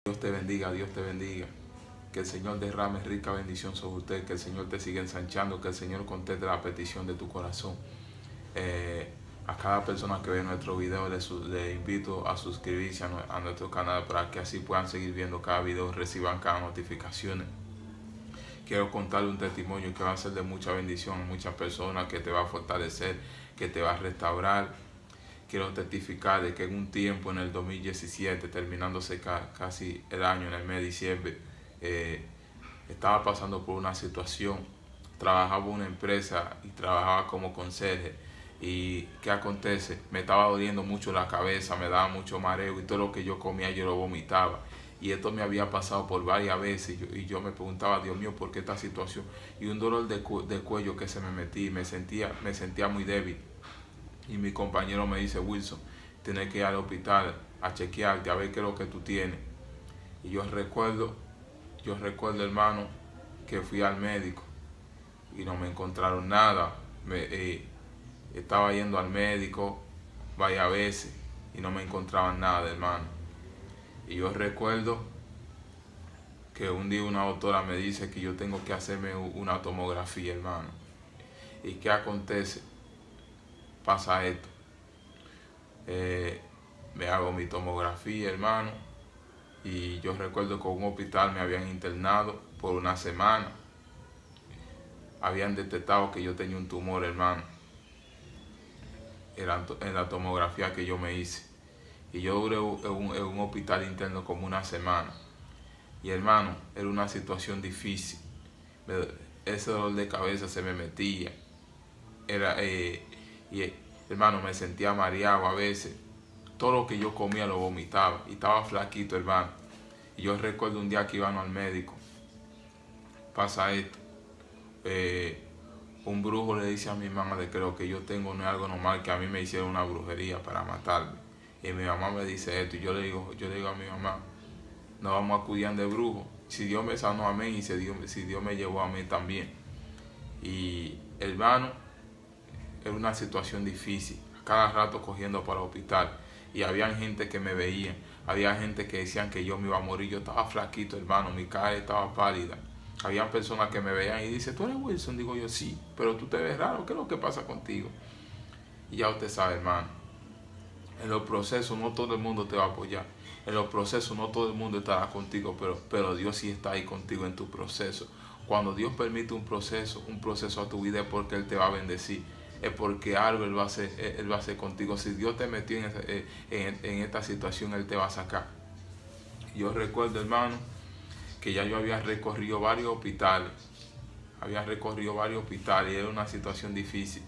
Dios te bendiga, Dios te bendiga. Que el Señor derrame rica bendición sobre usted, que el Señor te siga ensanchando, que el Señor conteste la petición de tu corazón. A cada persona que ve nuestro video le invito a suscribirse a nuestro canal para que así puedan seguir viendo cada video, reciban cada notificación. Quiero contarle un testimonio que va a ser de mucha bendición a muchas personas, que te va a fortalecer, que te va a restaurar. Quiero testificar de que en un tiempo, en el 2017, terminándose casi el año, en el mes de diciembre, estaba pasando por una situación. Trabajaba en una empresa y trabajaba como conserje. ¿Y qué acontece? Me estaba doliendo mucho la cabeza, me daba mucho mareo y todo lo que yo comía yo lo vomitaba. Y esto me había pasado por varias veces y yo me preguntaba, Dios mío, ¿por qué esta situación? Y un dolor de cuello que se me metí, me sentía muy débil. Y mi compañero me dice, Wilson, tienes que ir al hospital a chequearte, a ver qué es lo que tú tienes. Y yo recuerdo, hermano, que fui al médico y no me encontraron nada. Estaba yendo al médico varias veces y no me encontraban nada, hermano. Y yo recuerdo que un día una doctora me dice que yo tengo que hacerme una tomografía, hermano. ¿Y qué acontece? Pasa esto. Me hago mi tomografía, hermano. Y yo recuerdo que en un hospital me habían internado por una semana. Habían detectado que yo tenía un tumor, hermano, en la tomografía que yo me hice. Y yo duré en un hospital interno como una semana. Y hermano, era una situación difícil. Ese dolor de cabeza se me metía. Hermano, me sentía mareado a veces. Todo lo que yo comía lo vomitaba. Y estaba flaquito, hermano. Y yo recuerdo un día que íbamos al médico. Pasa esto. Un brujo le dice a mi mamá de que lo que yo tengo no es algo normal, que a mí me hicieron una brujería para matarme. Y mi mamá me dice esto. Y yo le digo a mi mamá, no vamos a acudir de brujo. Si Dios me sanó a mí y si Dios me llevó a mí también. Y hermano, era una situación difícil. A cada rato cogiendo para el hospital. Y había gente que me veía. Había gente que decían que yo me iba a morir. Yo estaba flaquito, hermano. Mi cara estaba pálida. Habían personas que me veían y dicen, ¿tú eres Wilson? Digo yo, sí, pero tú te ves raro, ¿qué es lo que pasa contigo? Y ya usted sabe, hermano, en los procesos no todo el mundo te va a apoyar. En los procesos no todo el mundo estará contigo, pero Dios sí está ahí contigo en tu proceso. Cuando Dios permite un proceso a tu vida es porque Él te va a bendecir. Es porque algo Él va a hacer contigo. Si Dios te metió en esta situación, Él te va a sacar. Yo recuerdo, hermano, que ya yo había recorrido varios hospitales. Y era una situación difícil.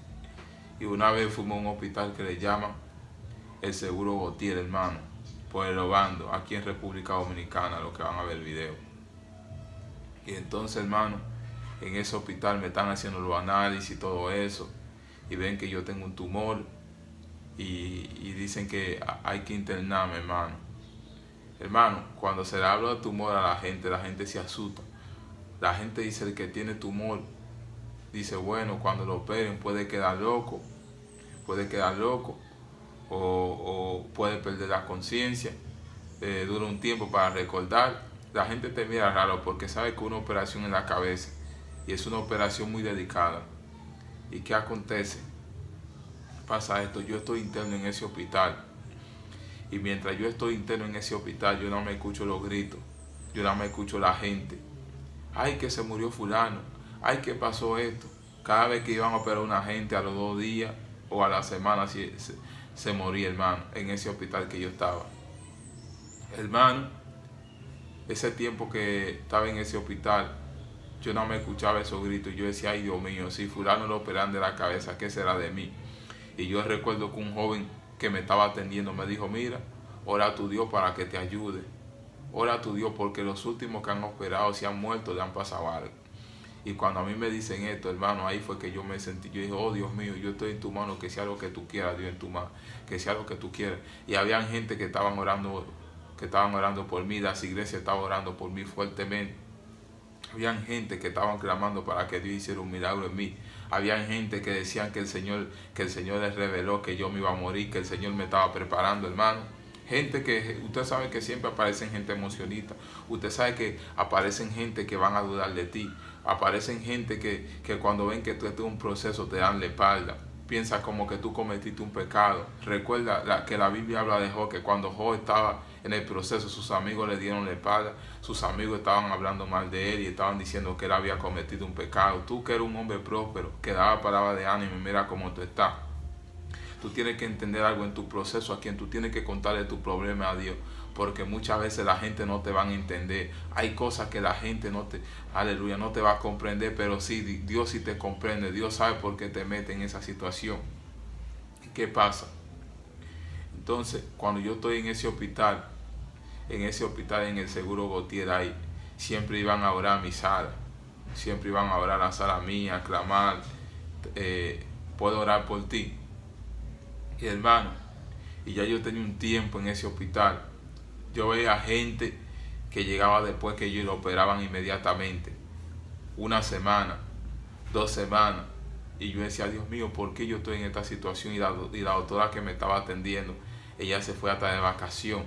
Y una vez fuimos a un hospital que le llaman el Seguro Botier, hermano, por el Obando, aquí en República Dominicana, los que van a ver el video. Y entonces, hermano, en ese hospital me están haciendo los análisis y todo eso. Y ven que yo tengo un tumor. Y dicen que hay que internarme, hermano. Hermano, cuando se le habla de tumor a la gente se asusta. La gente dice el que tiene tumor, dice, bueno, cuando lo operen puede quedar loco, o puede perder la conciencia, dura un tiempo para recordar. La gente te mira raro porque sabe que una operación en la cabeza y es una operación muy delicada. ¿Y qué acontece? Pasa esto, yo estoy interno en ese hospital. Y mientras yo estoy interno en ese hospital, yo no me escucho los gritos, yo no me escucho la gente. Ay, que se murió fulano, ay, que pasó esto. Cada vez que iban a operar a una gente, a los 2 días o a la semana se moría, hermano, en ese hospital que yo estaba. Hermano, ese tiempo que estaba en ese hospital, yo no me escuchaba esos gritos. Yo decía, ay, Dios mío, si fulano lo operan de la cabeza, ¿qué será de mí? Y yo recuerdo que un joven que me estaba atendiendo me dijo, mira, ora a tu Dios para que te ayude. Ora a tu Dios porque los últimos que han operado se han muerto, le han pasado algo. Y cuando a mí me dicen esto, hermano, ahí fue que yo me sentí. Yo dije, oh Dios mío, yo estoy en tu mano, que sea lo que tú quieras, Dios, en tu mano, que sea lo que tú quieras. Y había gente que estaban orando por mí, las iglesias estaban orando por mí fuertemente. Habían gente que estaban clamando para que Dios hiciera un milagro en mí. Habían gente que decían que el Señor les reveló que yo me iba a morir, que el Señor me estaba preparando, hermano. Gente que, usted sabe que siempre aparecen gente emocionista. Usted sabe que aparecen gente que van a dudar de ti. Aparecen gente que cuando ven que tú estás en un proceso te dan la espalda. Piensa como que tú cometiste un pecado. Recuerda que la Biblia habla de Job, que cuando Job estaba en el proceso, sus amigos le dieron la espalda. Sus amigos estaban hablando mal de él y estaban diciendo que él había cometido un pecado. Tú, que eres un hombre próspero, que daba palabras de ánimo, mira cómo tú estás. Tú tienes que entender algo en tu proceso, a quien tú tienes que contarle tu problema a Dios, porque muchas veces la gente no te van a entender. Hay cosas que la gente no te, aleluya, no te va a comprender, pero sí, Dios sí te comprende. Dios sabe por qué te mete en esa situación. ¿Qué pasa? Entonces, cuando yo estoy en ese hospital, en el Seguro Gautier, ahí, siempre iban a orar a mi sala, siempre iban a orar a la sala mía, a clamar, puedo orar por ti. Y hermano, y ya yo tenía un tiempo en ese hospital. Yo veía gente que llegaba después que ellos lo operaban inmediatamente. 1 semana, 2 semanas. Y yo decía, Dios mío, ¿por qué yo estoy en esta situación? Y la doctora que me estaba atendiendo, ella se fue hasta de vacación.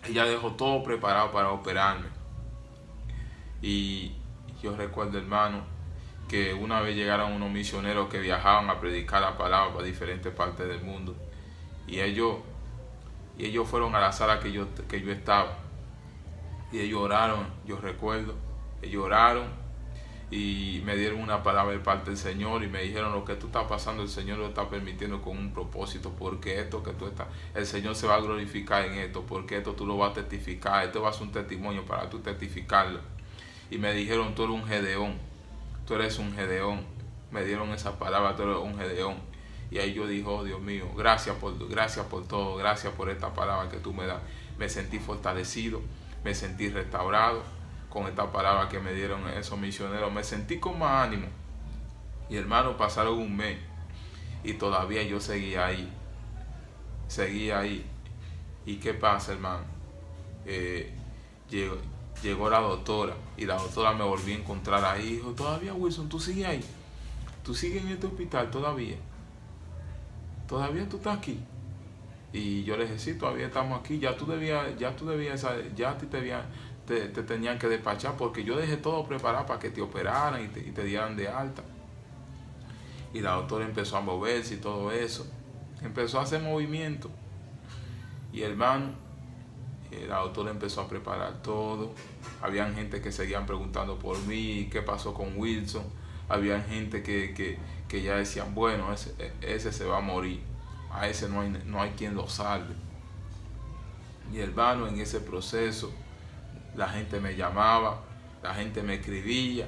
Ella dejó todo preparado para operarme. Y yo recuerdo, hermano, que una vez llegaron unos misioneros que viajaban a predicar la palabra para diferentes partes del mundo. Y ellos fueron a la sala que yo estaba. Y ellos oraron, yo recuerdo. Ellos oraron y me dieron una palabra de parte del Señor y me dijeron: lo que tú estás pasando, el Señor lo está permitiendo con un propósito, porque esto que tú estás, el Señor se va a glorificar en esto, porque esto tú lo vas a testificar, esto va a ser un testimonio para tú testificarlo. Y me dijeron: tú eres un Gedeón, tú eres un Gedeón. Me dieron esa palabra: tú eres un Gedeón. Y ahí yo dije: oh Dios mío, gracias por todo, gracias por esta palabra que tú me das. Me sentí fortalecido, me sentí restaurado con esta palabra que me dieron esos misioneros. Me sentí con más ánimo. Y hermano, pasaron un mes y todavía yo seguía ahí. ¿Y qué pasa, hermano? Llegó la doctora y la doctora me volvió a encontrar ahí. Dijo: todavía, Wilson, tú sigues ahí, tú sigues en este hospital todavía tú estás aquí. Y yo le dije: sí, todavía estamos aquí. Ya te tenían que despachar, porque yo dejé todo preparado para que te operaran y te dieran de alta. Y la doctora empezó a moverse y todo eso, empezó a hacer movimiento. Y hermano, la doctora empezó a preparar todo. Habían gente que seguían preguntando por mí, qué pasó con Wilson. Habían gente que ya decían: bueno, ese se va a morir, a ese no hay quien lo salve. Y hermano, en ese proceso la gente me llamaba, la gente me escribía,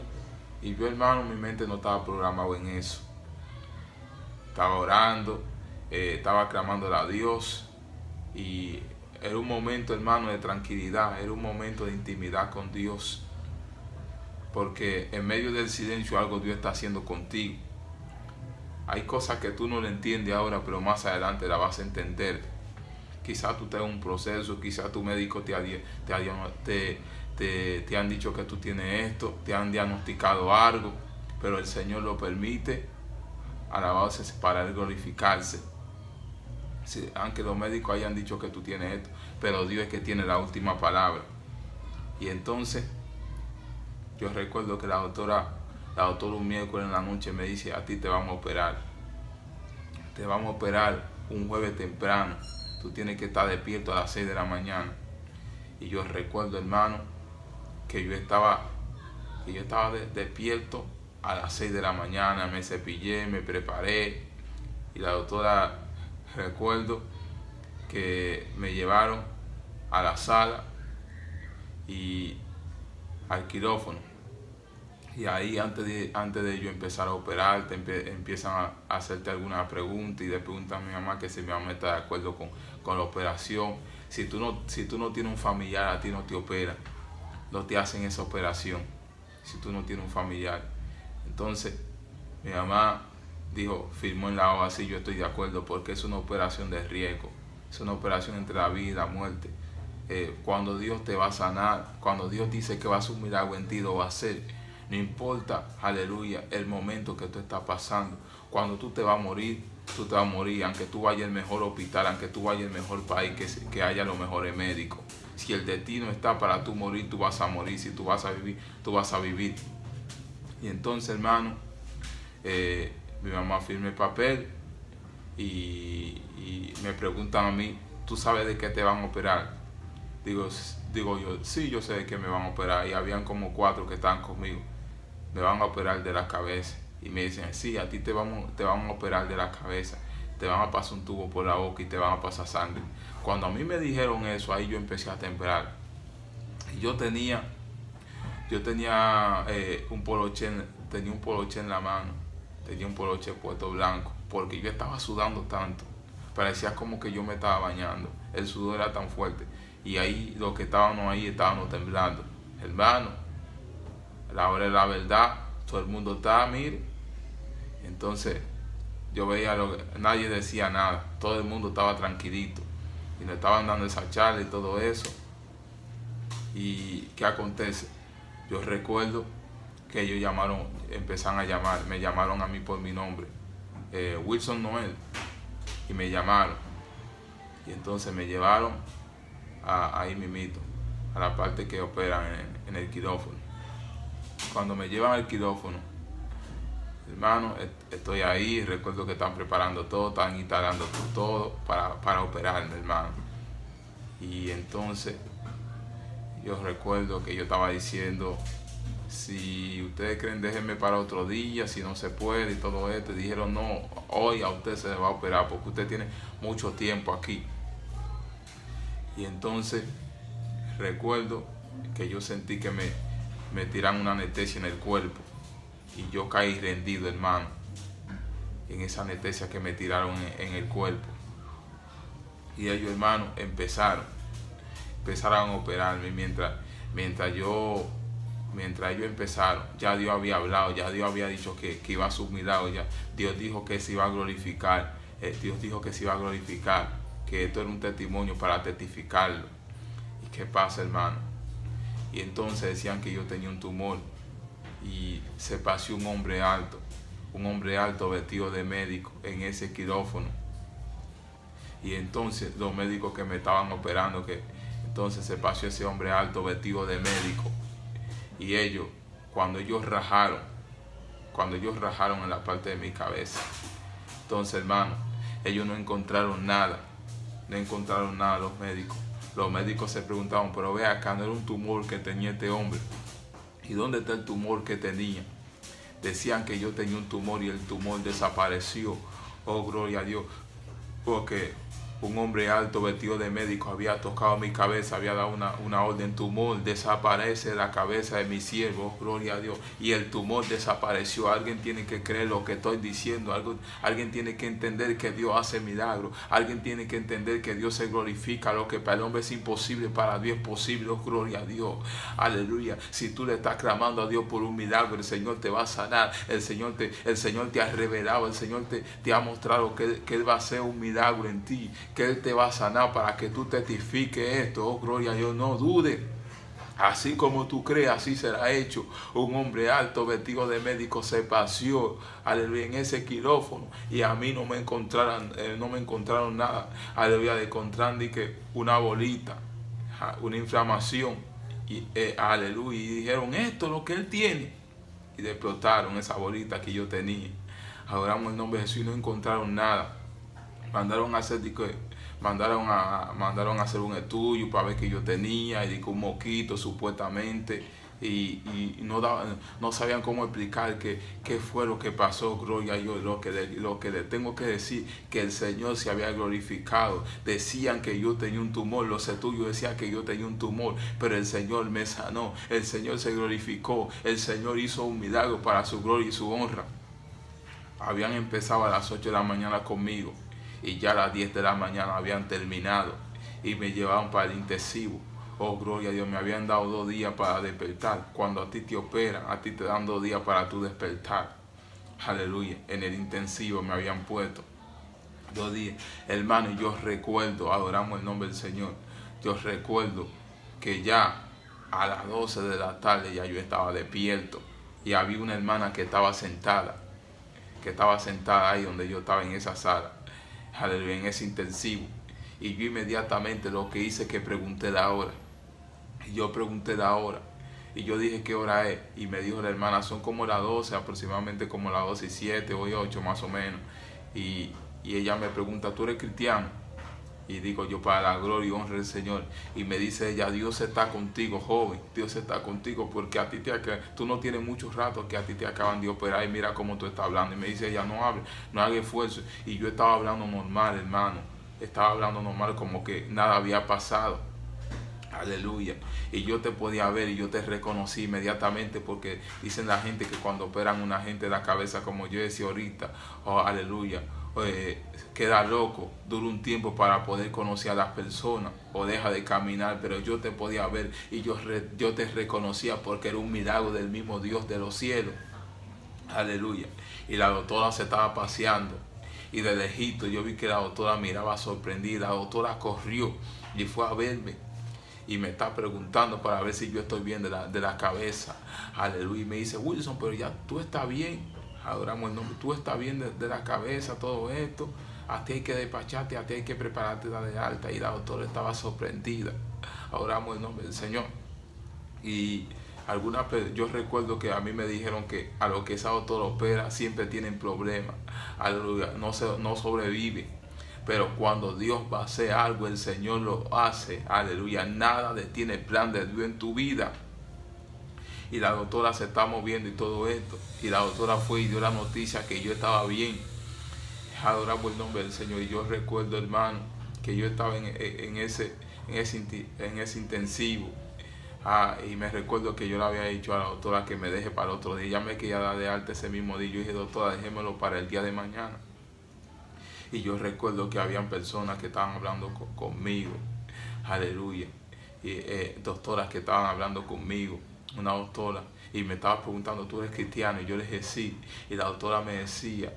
y yo, hermano, mi mente no estaba programado en eso. Estaba orando, estaba clamándole a Dios, y era un momento, hermano, de tranquilidad, era un momento de intimidad con Dios, porque en medio del silencio algo Dios está haciendo contigo. Hay cosas que tú no le entiendes ahora, pero más adelante la vas a entender. Quizás tú tengas un proceso, quizás tu médico te han dicho que tú tienes esto, te han diagnosticado algo, pero el Señor lo permite, alabarse para Él glorificarse. Sí, aunque los médicos hayan dicho que tú tienes esto, pero Dios es que tiene la última palabra. Y entonces yo recuerdo que la doctora un miércoles en la noche me dice: a ti te vamos a operar. Te vamos a operar un jueves temprano. Tú tienes que estar despierto a las 6 de la mañana. Y yo recuerdo, hermano, que yo estaba despierto a las 6 de la mañana. Me cepillé, me preparé. Y la doctora, recuerdo que me llevaron a la sala y al quirófano. Y ahí, antes de yo empezar a operar, empiezan a hacerte algunas preguntas, y le preguntan a mi mamá que si mi mamá está de acuerdo con la operación. Si tú no tienes un familiar, a ti no te operan, no te hacen esa operación si tú no tienes un familiar. Entonces mi mamá dijo, firmó en la hoja: sí, yo estoy de acuerdo, porque es una operación de riesgo, es una operación entre la vida y la muerte. Cuando Dios te va a sanar, cuando Dios dice que va a hacer un milagro en ti, lo va a hacer. No importa, aleluya, el momento que tú estás pasando. Cuando tú te vas a morir, tú te vas a morir, aunque tú vayas al mejor hospital, aunque tú vayas al mejor país, que haya los mejores médicos. Si el destino está para tú morir, tú vas a morir. Si tú vas a vivir, tú vas a vivir. Y entonces, hermano, mi mamá firma el papel y me preguntan a mí, ¿tú sabes de qué te van a operar? Digo yo, sí, yo sé de qué me van a operar. Y habían como 4 que estaban conmigo. Me van a operar de la cabeza. Y me dicen, sí, a ti te van a operar de la cabeza. Te van a pasar un tubo por la boca y te van a pasar sangre. Cuando a mí me dijeron eso, ahí yo empecé a temblar. Y yo tenía un poloche en la mano. Tenía un poloche puesto blanco. Porque yo estaba sudando tanto. Parecía como que yo me estaba bañando. El sudor era tan fuerte. Y ahí, los que estábamos temblando. Hermano, a la hora de la verdad, todo el mundo estaba, mire. Entonces, yo veía nadie decía nada. Todo el mundo estaba tranquilito. Y le estaban dando esa charla y todo eso. ¿Y qué acontece? Yo recuerdo que ellos empezaron a llamar, me llamaron a mí por mi nombre, Wilson Noel, y me llamaron. Y entonces me llevaron ahí mismito, a la parte que operan en el quirófano. Cuando me llevan al quirófano, hermano, estoy ahí, recuerdo que están preparando todo, están instalando todo para operarme, hermano. Y entonces yo recuerdo que yo estaba diciendo, si ustedes creen, déjenme para otro día, si no se puede y todo esto. Y dijeron, no, hoy a usted se le va a operar porque usted tiene mucho tiempo aquí. Y entonces recuerdo que yo sentí que me tiran una anestesia en el cuerpo. Y yo caí rendido, hermano, en esa anestesia que me tiraron en el cuerpo. Y ellos, hermano, empezaron a operarme. Mientras ellos empezaron, ya Dios había hablado, ya Dios había dicho que iba a sus milagros, ya Dios dijo que se iba a glorificar, que esto era un testimonio para testificarlo. ¿Y qué pasa, hermano? Y entonces decían que yo tenía un tumor y se paseó un hombre alto vestido de médico en ese quirófano. Y entonces los médicos que me estaban operando, entonces se paseó ese hombre alto vestido de médico. Y ellos, cuando ellos rajaron en la parte de mi cabeza, entonces, hermano, ellos no encontraron nada los médicos. Los médicos se preguntaban, pero ve acá, no era un tumor que tenía este hombre. ¿Y dónde está el tumor que tenía? Decían que yo tenía un tumor y el tumor desapareció. Oh, gloria a Dios. Porque un hombre alto vestido de médico había tocado mi cabeza, había dado una orden: tumor, desaparece de la cabeza de mi siervo, oh, gloria a Dios. Y el tumor desapareció. Alguien tiene que creer lo que estoy diciendo. Alguien tiene que entender que Dios hace milagros. Alguien tiene que entender que Dios se glorifica. Lo que para el hombre es imposible, para Dios es posible, oh, gloria a Dios. Aleluya. Si tú le estás clamando a Dios por un milagro, el Señor te va a sanar. El Señor te ha revelado, el Señor te ha mostrado que Él va a hacer un milagro en ti, que Él te va a sanar para que tú testifiques esto. Oh, gloria a Dios, no dude. Así como tú crees, así será hecho. Un hombre alto vestido de médico se paseó, aleluya, en ese quirófano, y a mí no me encontraron nada. Aleluya, le encontraron una bolita, una inflamación, y aleluya, y dijeron: esto es lo que él tiene. Y explotaron esa bolita que yo tenía. Adoramos el nombre de Jesús y no encontraron nada. Mandaron a hacer un estudio para ver que yo tenía, y un moquito supuestamente, y no sabían cómo explicar qué fue lo que pasó. Gloria a Dios. Lo que le tengo que decir, que el Señor se había glorificado. Decían que yo tenía un tumor, los estudios decían que yo tenía un tumor, pero el Señor me sanó, el Señor se glorificó, el Señor hizo un milagro para su gloria y su honra. Habían empezado a las 8 de la mañana conmigo, y ya a las 10 de la mañana habían terminado y me llevaban para el intensivo. Oh, gloria a Dios, me habían dado 2 días para despertar. Cuando a ti te operan, a ti te dan 2 días para tu despertar. Aleluya. En el intensivo me habían puesto 2 días. Hermano, yo recuerdo, adoramos el nombre del Señor, yo recuerdo que ya a las 12 de la tarde ya yo estaba despierto, y había una hermana que estaba sentada. que estaba sentada ahí donde yo estaba en esa sala, aleluya, en ese intensivo. Y yo inmediatamente lo que hice es que pregunté la hora. Y yo pregunté la hora. Y yo dije, ¿qué hora es? Y me dijo la hermana, son como las 12, aproximadamente como las 12:07 o 8 más o menos. Y ella me pregunta, ¿tú eres cristiano? Y digo yo, para la gloria y honra del Señor. Y me dice ella, Dios está contigo, joven. Dios está contigo porque a ti tú no tienes mucho rato que a ti te acaban de operar y mira cómo tú estás hablando. Y me dice ella, no hable, no haga esfuerzo. Y yo estaba hablando normal, hermano. Estaba hablando normal como que nada había pasado. Aleluya. Y yo te podía ver y yo te reconocí inmediatamente, porque dicen la gente que cuando operan una gente de la cabeza, como yo decía ahorita, oh, aleluya, queda loco, dura un tiempo para poder conocer a las personas o deja de caminar, pero yo te podía ver y yo te reconocía porque era un milagro del mismo Dios de los cielos. Aleluya. Y la doctora se estaba paseando y de lejito yo vi que la doctora miraba sorprendida. La doctora corrió y fue a verme y me está preguntando para ver si yo estoy bien de la cabeza. Aleluya. Y me dice, Wilson, pero ya tú estás bien. Adoramos el nombre. Tú estás bien de la cabeza, todo esto. A ti hay que despacharte, a ti hay que prepararte de alta. Y la doctora estaba sorprendida. Adoramos el nombre del Señor. Y yo recuerdo que a mí me dijeron que a lo que esa doctora opera siempre tienen problemas. Aleluya. No sobrevive. Pero cuando Dios va a hacer algo, el Señor lo hace. Aleluya. Nada detiene el plan de Dios en tu vida. Y la doctora se está moviendo y todo esto. Y la doctora fue y dio la noticia que yo estaba bien. Adoramos el nombre del Señor. Y yo recuerdo, hermano, que yo estaba en ese intensivo. Y me recuerdo que yo le había dicho a la doctora que me deje para el otro día. Ya me quería dar de alta ese mismo día. Yo dije, doctora, déjemelo para el día de mañana. Y yo recuerdo que habían personas que estaban hablando conmigo. Aleluya. Y doctoras que estaban hablando conmigo. Una doctora. Y me estaba preguntando, ¿tú eres cristiano? Y yo le dije, sí. Y la doctora me decía,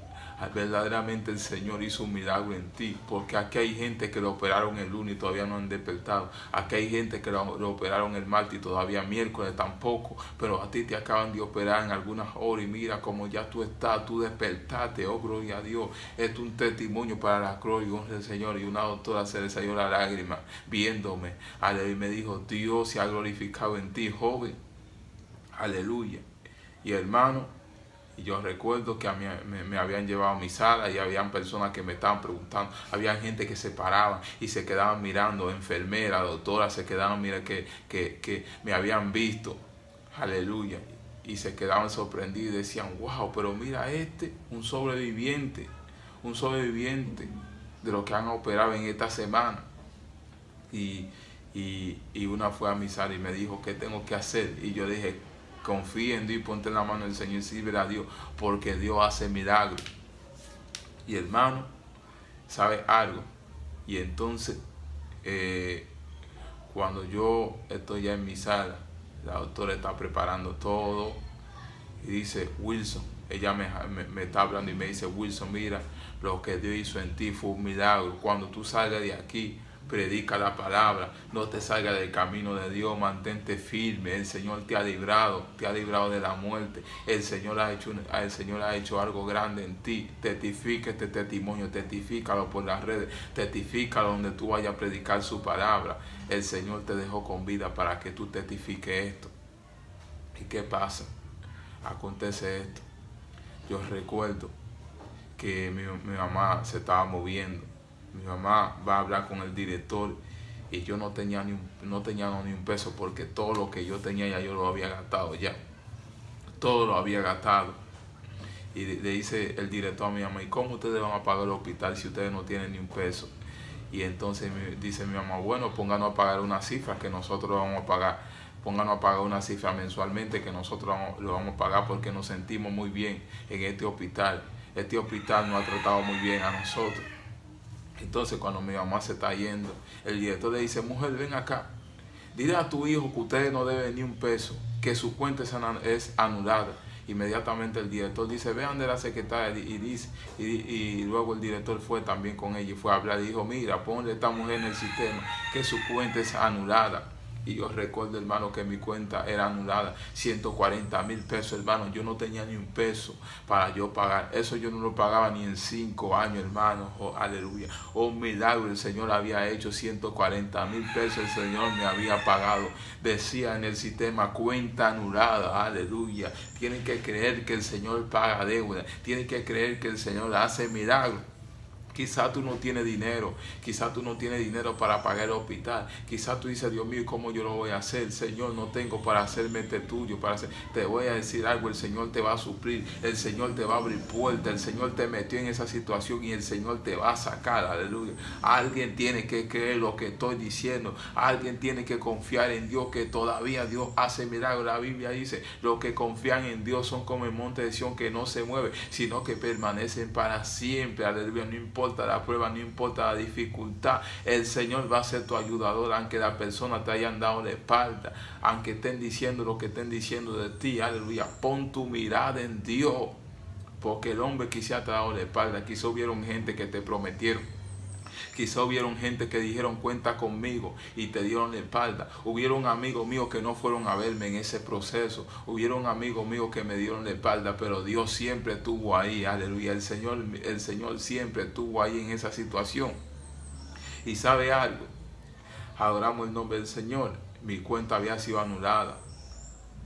verdaderamente el Señor hizo un milagro en ti. Porque aquí hay gente que lo operaron el lunes y todavía no han despertado. Aquí hay gente que lo operaron el martes y todavía miércoles tampoco. Pero a ti te acaban de operar en algunas horas y mira cómo ya tú estás, tú despertaste. Oh, gloria a Dios. Esto es un testimonio para la gloria y honra del Señor. Y una doctora se le salió la lágrima viéndome. Y me dijo, Dios se ha glorificado en ti, joven. Aleluya. Y hermano, yo recuerdo que me habían llevado a mi sala y habían personas que me estaban preguntando. Había gente que se paraban y se quedaban mirando, enfermeras, doctoras, se quedaban mirando que me habían visto. Aleluya. Y se quedaban sorprendidos y decían, wow, pero mira un sobreviviente de lo que han operado en esta semana. Y una fue a mi sala y me dijo, ¿qué tengo que hacer? Y yo dije, confía en Dios y ponte en la mano del Señor y sirve a Dios, porque Dios hace milagros. Y hermano, ¿sabe algo? Y entonces, cuando yo estoy ya en mi sala, la doctora está preparando todo y dice, Wilson, ella me está hablando y me dice, Wilson, mira, lo que Dios hizo en ti fue un milagro. Cuando tú salgas de aquí, predica la palabra, no te salgas del camino de Dios, mantente firme. El Señor te ha librado de la muerte. El Señor ha hecho algo grande en ti. Testifica este testimonio, testifícalo por las redes, testifícalo donde tú vayas a predicar su palabra. El Señor te dejó con vida para que tú testifiques esto. ¿Y qué pasa? Acontece esto. Yo recuerdo que mi mamá se estaba moviendo. Mi mamá va a hablar con el director y yo no tenía ni un peso, porque todo lo que yo tenía ya yo lo había gastado ya. Todo lo había gastado. Y le dice el director a mi mamá, ¿y cómo ustedes van a pagar el hospital si ustedes no tienen ni un peso? Y entonces dice mi mamá, bueno, pónganos a pagar una cifra que nosotros vamos a pagar. Pónganos a pagar una cifra mensualmente que nosotros lo vamos a pagar, porque nos sentimos muy bien en este hospital. Este hospital nos ha tratado muy bien a nosotros. Entonces cuando mi mamá se está yendo, el director le dice, mujer, ven acá, dile a tu hijo que ustedes no deben ni un peso, que su cuenta es anulada. Inmediatamente el director dice, vean de la secretaria, y luego el director fue también con ella y fue a hablar y dijo, mira, ponle a esta mujer en el sistema que su cuenta es anulada. Y yo recuerdo, hermano, que mi cuenta era anulada, 140,000 pesos, hermano. Yo no tenía ni un peso para yo pagar. Eso yo no lo pagaba ni en 5 años, hermano. Oh, aleluya. Oh, un milagro el Señor había hecho. 140,000 pesos el Señor me había pagado. Decía en el sistema, cuenta anulada, aleluya. Tienen que creer que el Señor paga deuda. Tienen que creer que el Señor hace milagros. Quizá tú no tienes dinero, quizá tú no tienes dinero para pagar el hospital, quizá tú dices, Dios mío, ¿cómo yo lo voy a hacer? Señor, no tengo para hacerme tuyo, te voy a decir algo, el Señor te va a suplir, el Señor te va a abrir puertas, el Señor te metió en esa situación y el Señor te va a sacar, aleluya. Alguien tiene que creer lo que estoy diciendo, alguien tiene que confiar en Dios, que todavía Dios hace milagros. La Biblia dice, los que confían en Dios son como el monte de Sión, que no se mueve, sino que permanecen para siempre, aleluya. No importa la prueba, no importa la dificultad, el Señor va a ser tu ayudador, aunque las personas te hayan dado la espalda, aunque estén diciendo lo que estén diciendo de ti, aleluya. Pon tu mirada en Dios, porque el hombre quizá te ha dado la espalda, quizá hubieron gente que te prometieron, quizá hubieron gente que dijeron cuenta conmigo y te dieron la espalda. Hubieron amigos míos que no fueron a verme en ese proceso. Hubieron amigos míos que me dieron la espalda, pero Dios siempre estuvo ahí, aleluya. El Señor siempre estuvo ahí en esa situación. Y sabe algo, adoramos el nombre del Señor. Mi cuenta había sido anulada.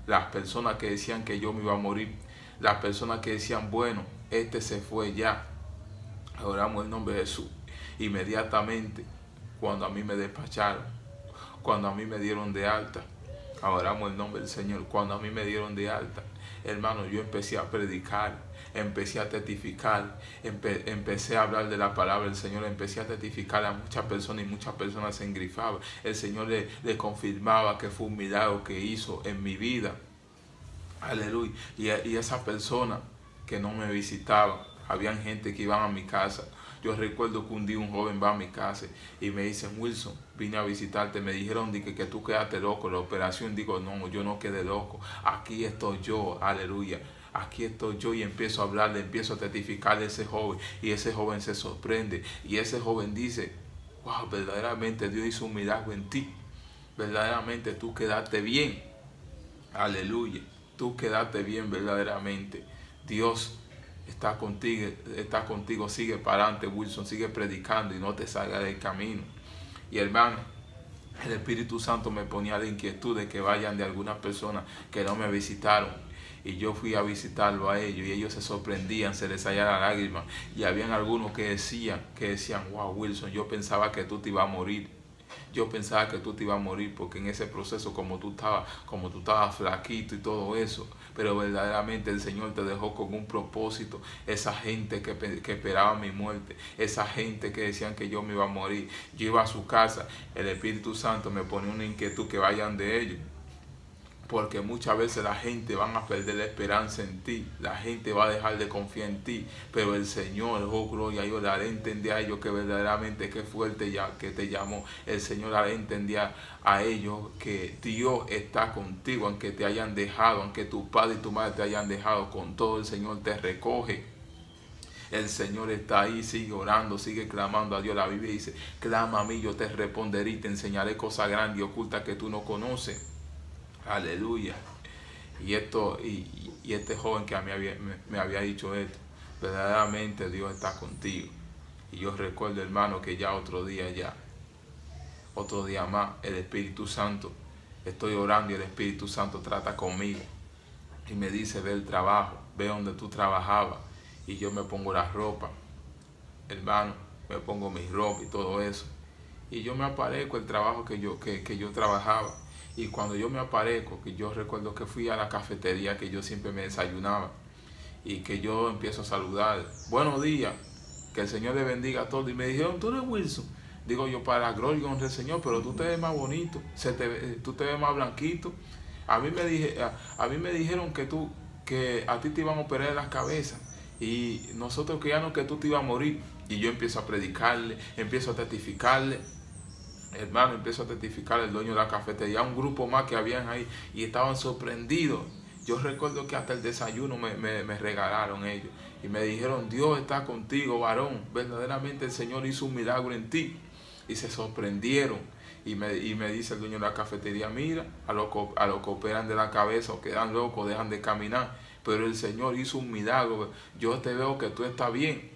Las personas que decían que yo me iba a morir, las personas que decían, bueno, este se fue ya. Adoramos el nombre de Jesús. Inmediatamente, cuando a mí me despacharon, cuando a mí me dieron de alta, adoramos el nombre del Señor, cuando a mí me dieron de alta, hermano, yo empecé a predicar, empecé a testificar, empecé a hablar de la palabra del Señor, empecé a testificar a muchas personas y muchas personas se engrifaban. El Señor le confirmaba que fue un milagro que hizo en mi vida, aleluya. Y esas personas que no me visitaban, habían gente que iban a mi casa. Yo recuerdo que un día un joven va a mi casa y me dice, Wilson, vine a visitarte. Me dijeron que tú quedaste loco, la operación. Digo, no, yo no quedé loco. Aquí estoy yo, aleluya. Aquí estoy yo, y empiezo a hablarle, empiezo a testificarle a ese joven. Y ese joven se sorprende. Y ese joven dice, wow, verdaderamente Dios hizo un milagro en ti. Verdaderamente tú quedaste bien. Aleluya. Tú quedaste bien verdaderamente. Dios está contigo, sigue para adelante, Wilson, sigue predicando y no te salga del camino. Y hermano, el Espíritu Santo me ponía la inquietud de que vayan de algunas personas que no me visitaron. Y yo fui a visitarlo a ellos y ellos se sorprendían, se les salía la lágrima. Y habían algunos que decían, wow, Wilson, yo pensaba que tú te ibas a morir. Yo pensaba que tú te ibas a morir, porque en ese proceso como tú estabas flaquito y todo eso, pero verdaderamente el Señor te dejó con un propósito. Esa gente que esperaba mi muerte, esa gente que decían que yo me iba a morir, yo iba a su casa, el Espíritu Santo me pone una inquietud que vayan de ellos. Porque muchas veces la gente va a perder la esperanza en ti, la gente va a dejar de confiar en ti, pero el Señor, oh gloria, yo le haré entender a ellos que verdaderamente que fuerte ya que te llamó. El Señor haré entender a ellos que Dios está contigo, aunque te hayan dejado, aunque tu padre y tu madre te hayan dejado, con todo el Señor te recoge. El Señor está ahí, sigue orando, sigue clamando a Dios. La Biblia dice, clama a mí, yo te responderé y te enseñaré cosas grandes y ocultas que tú no conoces. Aleluya. Y este joven que me había dicho esto, verdaderamente Dios está contigo. Y yo recuerdo, hermano, que ya otro día más, el Espíritu Santo, estoy orando y el Espíritu Santo trata conmigo y me dice, ve el trabajo, ve donde tú trabajabas. Y yo me pongo la ropa, hermano, me pongo mi ropa y todo eso, y yo me aparezco el trabajo que yo trabajaba. Y cuando yo me aparezco, que yo recuerdo que fui a la cafetería que yo siempre me desayunaba, y que yo empiezo a saludar, buenos días, que el Señor le bendiga a todos. Y me dijeron, ¿tú eres Wilson? Digo yo, para la gloria y honra del Señor, pero tú te ves más bonito, tú te ves más blanquito. A mí me dijeron que a ti te iban a operar las cabezas, y nosotros creíamos que tú te ibas a morir. Y yo empiezo a predicarle, empiezo a testificarle. Hermano, empiezo a testificar el dueño de la cafetería, un grupo más que habían ahí, y estaban sorprendidos. Yo recuerdo que hasta el desayuno me regalaron ellos, y me dijeron, Dios está contigo, varón, verdaderamente el Señor hizo un milagro en ti. Y se sorprendieron, Y me dice el dueño de la cafetería, mira, a los que operan de la cabeza o quedan locos, dejan de caminar. Pero el Señor hizo un milagro. Yo te veo que tú estás bien.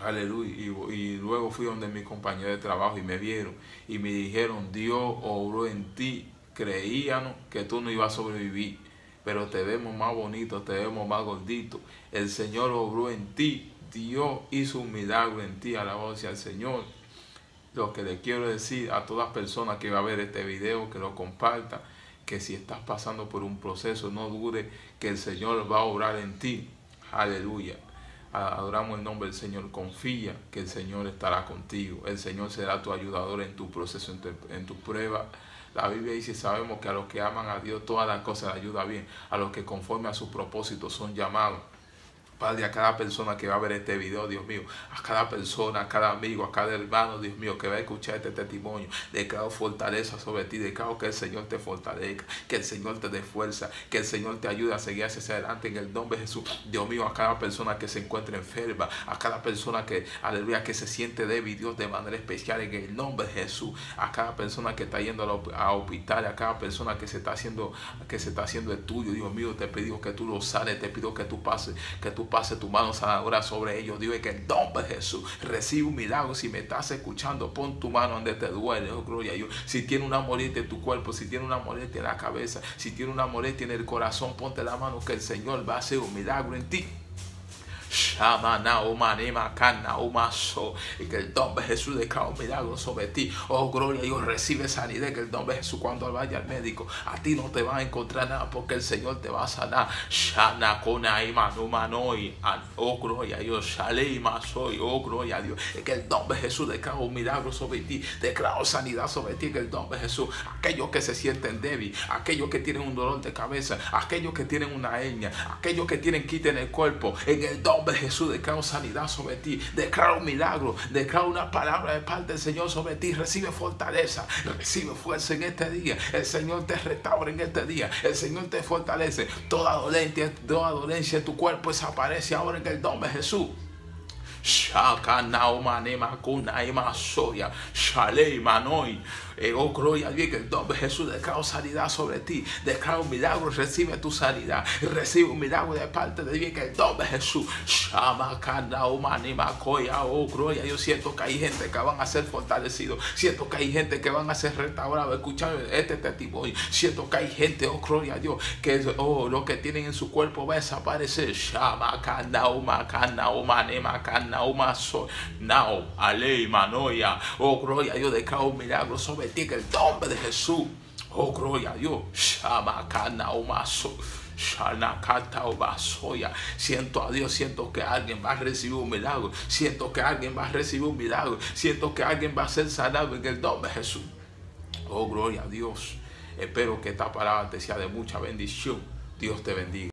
Aleluya. Y luego fui donde mi compañero de trabajo y me vieron. Y me dijeron, Dios obró en ti. Creían que tú no ibas a sobrevivir. Pero te vemos más bonito, te vemos más gordito. El Señor obró en ti. Dios hizo un milagro en ti. Alabado sea el Señor. Lo que le quiero decir a todas las personas que va a ver este video, que lo compartan, que si estás pasando por un proceso, no dude que el Señor va a obrar en ti. Aleluya. Adoramos el nombre del Señor. Confía que el Señor estará contigo. El Señor será tu ayudador en tu proceso, en tu prueba. La Biblia dice, sabemos que a los que aman a Dios todas las cosas les ayuda bien. A los que conforme a sus propósitos son llamados. Padre, a cada persona que va a ver este video, Dios mío, a cada persona, a cada amigo, a cada hermano, Dios mío, que va a escuchar este testimonio, declaro fortaleza sobre ti, declaro que el Señor te fortalezca, que el Señor te dé fuerza, que el Señor te ayude a seguir hacia adelante en el nombre de Jesús. Dios mío, a cada persona que se encuentre enferma, a cada persona que, aleluya, que se siente débil, Dios, de manera especial en el nombre de Jesús, a cada persona que está yendo a hospital, a cada persona que se está haciendo estudio, Dios mío, te pido que tú lo sanes, te pido que tú pases tu mano sanadora sobre ellos. Dios, que en nombre de Jesús recibe un milagro. Si me estás escuchando, pon tu mano donde te duele, oh gloria a Dios. Si tiene una molestia en tu cuerpo, si tiene una molestia en la cabeza, si tiene una molestia en el corazón, ponte la mano que el Señor va a hacer un milagro en ti. Y que el nombre de Jesús declara un milagro sobre ti. Oh, gloria a Dios, recibe sanidad. Que el nombre de Jesús, cuando vaya al médico, a ti no te va a encontrar nada, porque el Señor te va a sanar. Oh, gloria a Dios. Oh, gloria a Dios. Que el nombre de Jesús declara un milagro sobre ti. Declaro sanidad sobre ti. Que el nombre de Jesús, aquellos que se sienten débiles, aquellos que tienen un dolor de cabeza, aquellos que tienen una hernia, aquellos que tienen quite en el cuerpo, en el nombre de Jesús declaro sanidad sobre ti, declaro un milagro, declaro una palabra de parte del Señor sobre ti. Recibe fortaleza, recibe fuerza en este día. El Señor te restaura en este día, el Señor te fortalece. Toda dolencia en tu cuerpo desaparece ahora en el nombre de Jesús. Oh, gloria a Dios, que el nombre de Jesús declaro sanidad sobre ti, declaro un milagro, recibe tu sanidad, recibe un milagro de parte de Dios, que el nombre de Jesús. Oh, gloria, yo siento que hay gente que van a ser fortalecidos, siento que hay gente que van a ser restaurados, escuchando este testimonio, siento que hay gente, oh, gloria a Dios, que lo que tienen en su cuerpo va a desaparecer. Oh, gloria a Dios, declaro un milagro sobre ti, que el nombre de Jesús. Oh, gloria a Dios. Siento a Dios, siento que alguien va a recibir un milagro, siento que alguien va a recibir un milagro, siento que alguien va a ser sanado en el nombre de Jesús. Oh, gloria a Dios. Espero que esta palabra te sea de mucha bendición. Dios te bendiga.